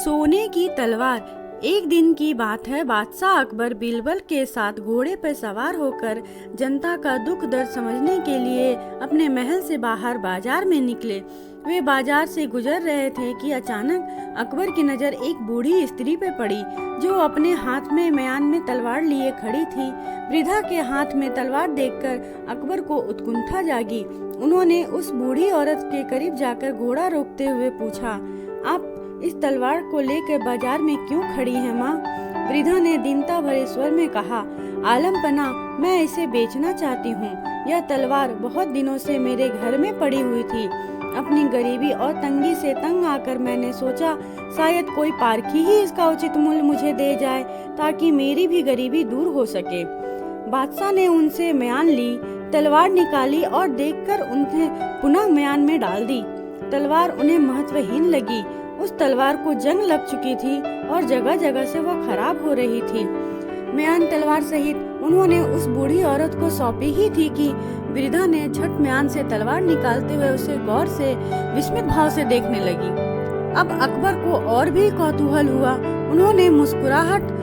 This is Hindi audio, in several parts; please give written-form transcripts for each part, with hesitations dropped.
सोने की तलवार। एक दिन की बात है, बादशाह अकबर बीरबल के साथ घोड़े पर सवार होकर जनता का दुख दर्द समझने के लिए अपने महल से बाहर बाजार में निकले। वे बाजार से गुजर रहे थे कि अचानक अकबर की नज़र एक बूढ़ी स्त्री पे पड़ी जो अपने हाथ में म्यान में तलवार लिए खड़ी थी। वृद्धा के हाथ में तलवार देखकर अकबर को उत्कंठा जागी। उन्होंने उस बूढ़ी औरत के करीब जाकर घोड़ा रोकते हुए पूछा, आप इस तलवार को लेकर बाजार में क्यों खड़ी हैं माँ? वृद्धा ने दीनता भरे स्वर में कहा, आलमपना, मैं इसे बेचना चाहती हूँ। यह तलवार बहुत दिनों से मेरे घर में पड़ी हुई थी। अपनी गरीबी और तंगी से तंग आकर मैंने सोचा शायद कोई पारखी ही इसका उचित मूल्य मुझे दे जाए ताकि मेरी भी गरीबी दूर हो सके। बादशाह ने उनसे म्यान ली, तलवार निकाली और देखकर उन्हें पुनः म्यान में डाल दी। तलवार उन्हें महत्वहीन लगी। उस तलवार को जंग लग चुकी थी और जगह जगह से वह खराब हो रही थी। म्यान तलवार सहित उन्होंने उस बूढ़ी औरत को सौंपी ही थी कि वृद्धा ने झट म्यान से तलवार निकालते हुए उसे गौर से विस्मित भाव से देखने लगी। अब अकबर को और भी कौतूहल हुआ। उन्होंने मुस्कुराहट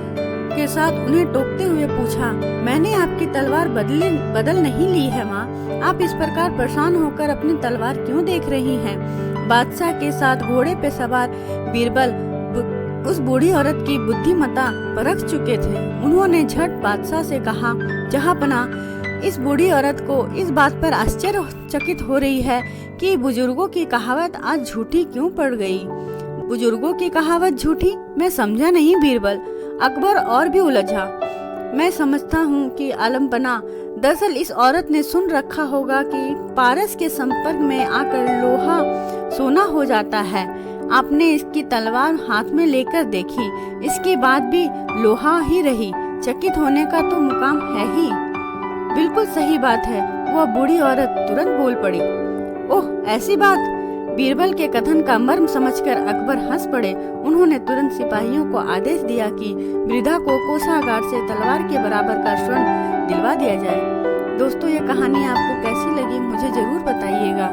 के साथ उन्हें टोकते हुए पूछा, मैंने आपकी तलवार बदल नहीं ली है माँ। आप इस प्रकार परेशान होकर अपनी तलवार क्यों देख रही हैं? बादशाह के साथ घोड़े पे सवार बीरबल उस बूढ़ी औरत की बुद्धिमत्ता परख चुके थे। उन्होंने झट बादशाह से कहा, जहांपना, इस बूढ़ी औरत को इस बात पर आश्चर्यचकित हो रही है कि बुजुर्गों की कहावत आज झूठी क्यों पड़ गई। बुजुर्गों की कहावत झूठी? मैं समझा नहीं बीरबल। अकबर और भी उलझा। मैं समझता हूँ कि आलमपना, दरअसल इस औरत ने सुन रखा होगा कि पारस के संपर्क में आकर लोहा सोना हो जाता है। आपने इसकी तलवार हाथ में लेकर देखी, इसके बाद भी लोहा ही रही। चकित होने का तो मुकाम है ही। बिल्कुल सही बात है, वह बूढ़ी औरत तुरंत बोल पड़ी। ओह, ऐसी बात? बीरबल के कथन का मर्म समझकर अकबर हंस पड़े। उन्होंने तुरंत सिपाहियों को आदेश दिया कि वृद्धा को कोषागार से तलवार के बराबर का स्वर्ण दिलवा दिया जाए। दोस्तों, ये कहानी आपको कैसी लगी मुझे जरूर बताइएगा।